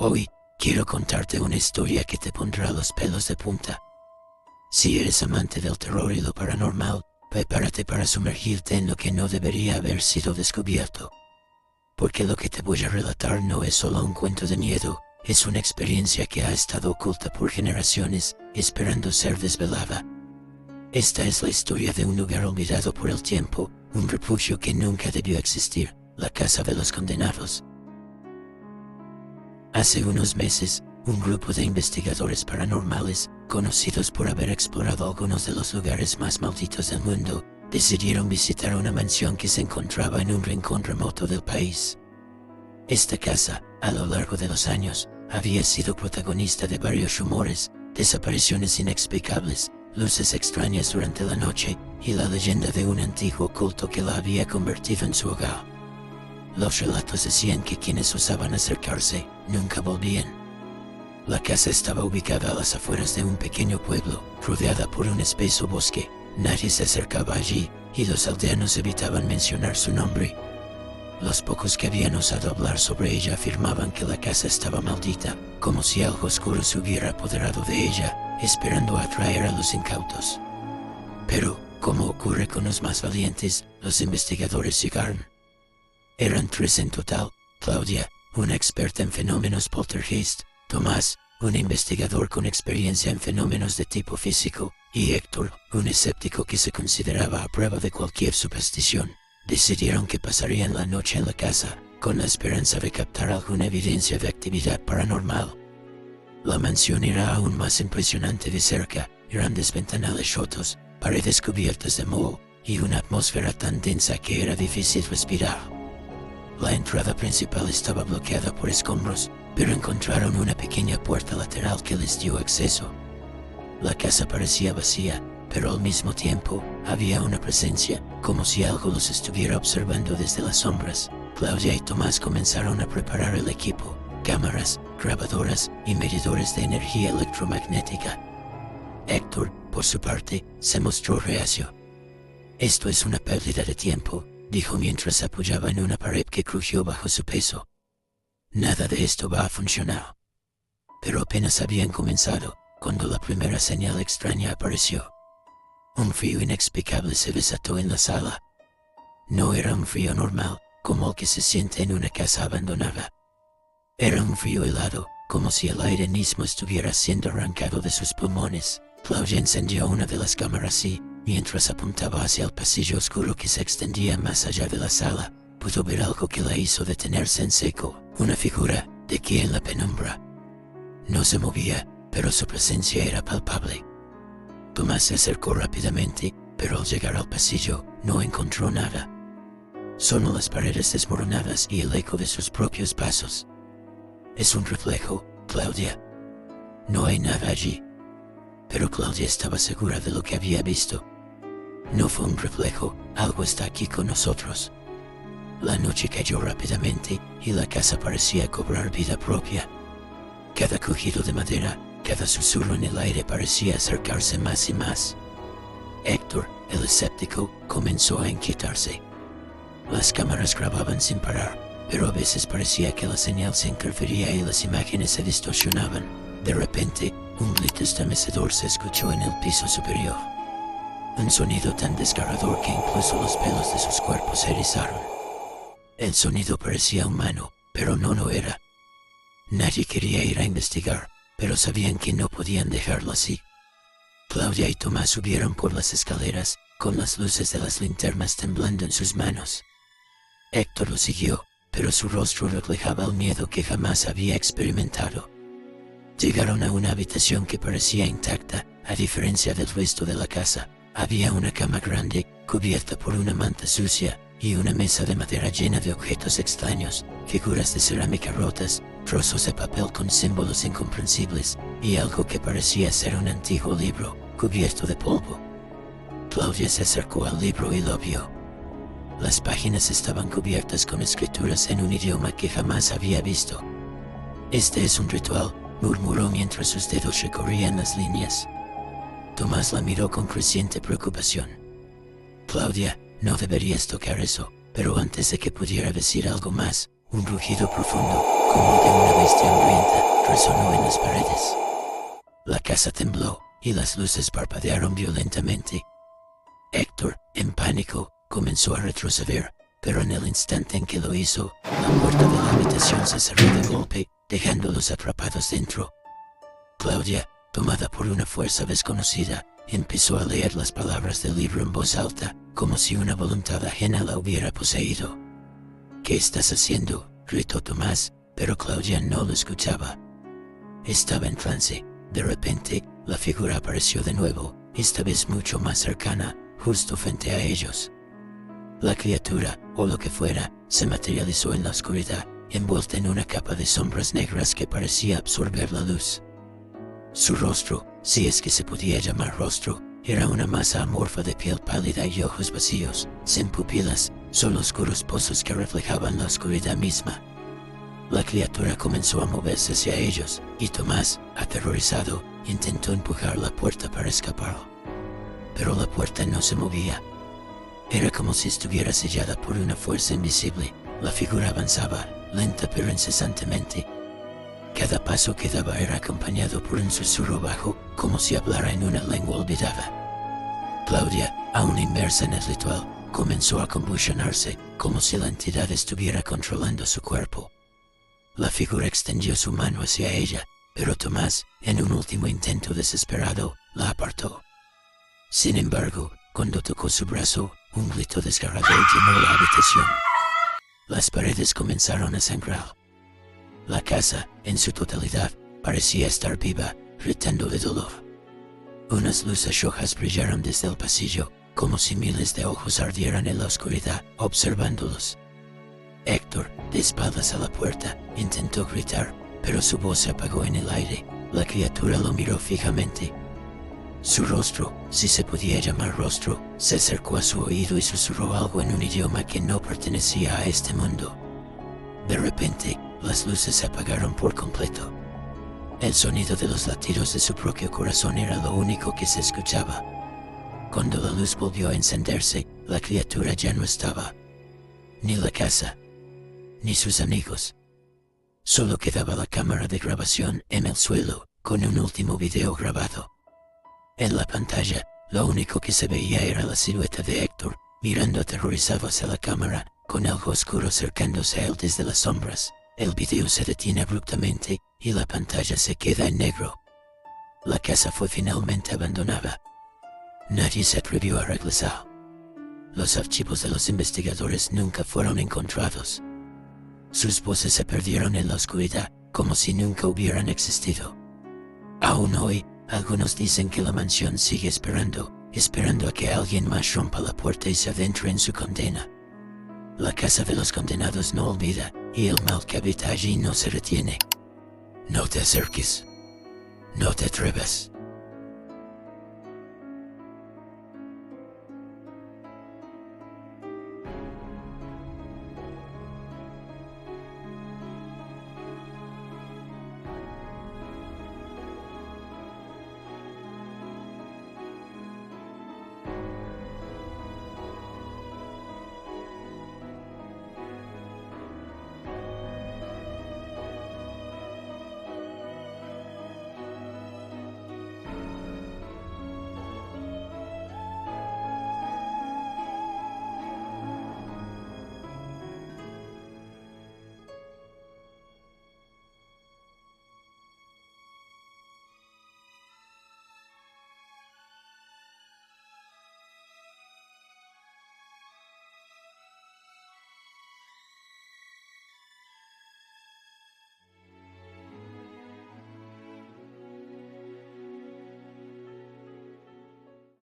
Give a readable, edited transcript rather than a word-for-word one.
Hoy quiero contarte una historia que te pondrá los pelos de punta. Si eres amante del terror y lo paranormal, prepárate para sumergirte en lo que no debería haber sido descubierto. Porque lo que te voy a relatar no es solo un cuento de miedo, es una experiencia que ha estado oculta por generaciones, esperando ser desvelada. Esta es la historia de un lugar olvidado por el tiempo, un refugio que nunca debió existir, la Casa de los Condenados. Hace unos meses, un grupo de investigadores paranormales, conocidos por haber explorado algunos de los lugares más malditos del mundo, decidieron visitar una mansión que se encontraba en un rincón remoto del país. Esta casa, a lo largo de los años, había sido protagonista de varios rumores, desapariciones inexplicables, luces extrañas durante la noche y la leyenda de un antiguo culto que la había convertido en su hogar. Los relatos decían que quienes osaban acercarse nunca volvían. La casa estaba ubicada a las afueras de un pequeño pueblo, rodeada por un espeso bosque. Nadie se acercaba allí, y los aldeanos evitaban mencionar su nombre. Los pocos que habían osado hablar sobre ella afirmaban que la casa estaba maldita, como si algo oscuro se hubiera apoderado de ella, esperando atraer a los incautos. Pero, como ocurre con los más valientes, los investigadores llegaron. Eran 3 en total: Claudia, una experta en fenómenos poltergeist; Tomás, un investigador con experiencia en fenómenos de tipo físico; y Héctor, un escéptico que se consideraba a prueba de cualquier superstición. Decidieron que pasarían la noche en la casa, con la esperanza de captar alguna evidencia de actividad paranormal. La mansión era aún más impresionante de cerca: grandes ventanales rotos, paredes cubiertas de moho, y una atmósfera tan densa que era difícil respirar. La entrada principal estaba bloqueada por escombros, pero encontraron una pequeña puerta lateral que les dio acceso. La casa parecía vacía, pero al mismo tiempo había una presencia, como si algo los estuviera observando desde las sombras. Claudia y Tomás comenzaron a preparar el equipo: cámaras, grabadoras y medidores de energía electromagnética. Héctor, por su parte, se mostró reacio. «Esto es una pérdida de tiempo», dijo mientras se apoyaba en una pared que crujió bajo su peso. «Nada de esto va a funcionar». Pero apenas habían comenzado, cuando la primera señal extraña apareció. Un frío inexplicable se desató en la sala. No era un frío normal, como el que se siente en una casa abandonada. Era un frío helado, como si el aire mismo estuviera siendo arrancado de sus pulmones. Claudia encendió una de las cámaras y, mientras apuntaba hacia el pasillo oscuro que se extendía más allá de la sala, pudo ver algo que la hizo detenerse en seco: una figura, de pie en la penumbra. No se movía, pero su presencia era palpable. Tomás se acercó rápidamente, pero al llegar al pasillo, no encontró nada. Solo las paredes desmoronadas y el eco de sus propios pasos. «Es un reflejo, Claudia. No hay nada allí». Pero Claudia estaba segura de lo que había visto. «No fue un reflejo, algo está aquí con nosotros». La noche cayó rápidamente y la casa parecía cobrar vida propia. Cada crujido de madera, cada susurro en el aire parecía acercarse más y más. Héctor, el escéptico, comenzó a inquietarse. Las cámaras grababan sin parar, pero a veces parecía que la señal se interfería y las imágenes se distorsionaban. De repente, un grito estremecedor se escuchó en el piso superior. Un sonido tan desgarrador que incluso los pelos de sus cuerpos se erizaron. El sonido parecía humano, pero no lo era. Nadie quería ir a investigar, pero sabían que no podían dejarlo así. Claudia y Tomás subieron por las escaleras, con las luces de las linternas temblando en sus manos. Héctor lo siguió, pero su rostro reflejaba el miedo que jamás había experimentado. Llegaron a una habitación que parecía intacta, a diferencia del resto de la casa. Había una cama grande, cubierta por una manta sucia, y una mesa de madera llena de objetos extraños, figuras de cerámica rotas, trozos de papel con símbolos incomprensibles, y algo que parecía ser un antiguo libro, cubierto de polvo. Claudia se acercó al libro y lo vio. Las páginas estaban cubiertas con escrituras en un idioma que jamás había visto. «Este es un ritual», murmuró mientras sus dedos recorrían las líneas. Tomás la miró con creciente preocupación. «Claudia, no deberías tocar eso», pero antes de que pudiera decir algo más, un rugido profundo, como el de una bestia hambrienta, casa tembló y las luces parpadearon violentamente. Héctor, en pánico, comenzó a retroceder, pero en el instante en que lo hizo, la puerta de la habitación se cerró de golpe, dejándolos atrapados dentro. Claudia, tomada por una fuerza desconocida, empezó a leer las palabras del libro en voz alta, como si una voluntad ajena la hubiera poseído. «¿Qué estás haciendo?», gritó Tomás, pero Claudia no lo escuchaba. Estaba en trance. De repente, la figura apareció de nuevo, esta vez mucho más cercana, justo frente a ellos. La criatura, o lo que fuera, se materializó en la oscuridad, envuelta en una capa de sombras negras que parecía absorber la luz. Su rostro, si es que se podía llamar rostro, era una masa amorfa de piel pálida y ojos vacíos, sin pupilas, solo oscuros pozos que reflejaban la oscuridad misma. La criatura comenzó a moverse hacia ellos, y Tomás, aterrorizado, intentó empujar la puerta para escapar. Pero la puerta no se movía. Era como si estuviera sellada por una fuerza invisible. La figura avanzaba, lenta pero incesantemente. Cada paso que daba era acompañado por un susurro bajo, como si hablara en una lengua olvidada. Claudia, aún inmersa en el ritual, comenzó a convulsionarse, como si la entidad estuviera controlando su cuerpo. La figura extendió su mano hacia ella, pero Tomás, en un último intento desesperado, la apartó. Sin embargo, cuando tocó su brazo, un grito desgarrador llenó la habitación. Las paredes comenzaron a sangrar. La casa, en su totalidad, parecía estar viva, gritando de dolor. Unas luces rojas brillaron desde el pasillo, como si miles de ojos ardieran en la oscuridad, observándolos. Héctor, de espaldas a la puerta, intentó gritar, pero su voz se apagó en el aire. La criatura lo miró fijamente. Su rostro, si se podía llamar rostro, se acercó a su oído y susurró algo en un idioma que no pertenecía a este mundo. De repente, las luces se apagaron por completo. El sonido de los latidos de su propio corazón era lo único que se escuchaba. Cuando la luz volvió a encenderse, la criatura ya no estaba. Ni la casa, ni sus amigos. Solo quedaba la cámara de grabación en el suelo, con un último video grabado. En la pantalla, lo único que se veía era la silueta de Héctor, mirando aterrorizado hacia la cámara, con algo oscuro acercándose a él desde las sombras. El video se detiene abruptamente, y la pantalla se queda en negro. La casa fue finalmente abandonada. Nadie se atrevió a regresar. Los archivos de los investigadores nunca fueron encontrados. Sus voces se perdieron en la oscuridad, como si nunca hubieran existido. Aún hoy, algunos dicen que la mansión sigue esperando a que alguien más rompa la puerta y se adentre en su condena. La casa de los condenados no olvida, y el mal que habita allí no se retiene. No te acerques. No te atrevas.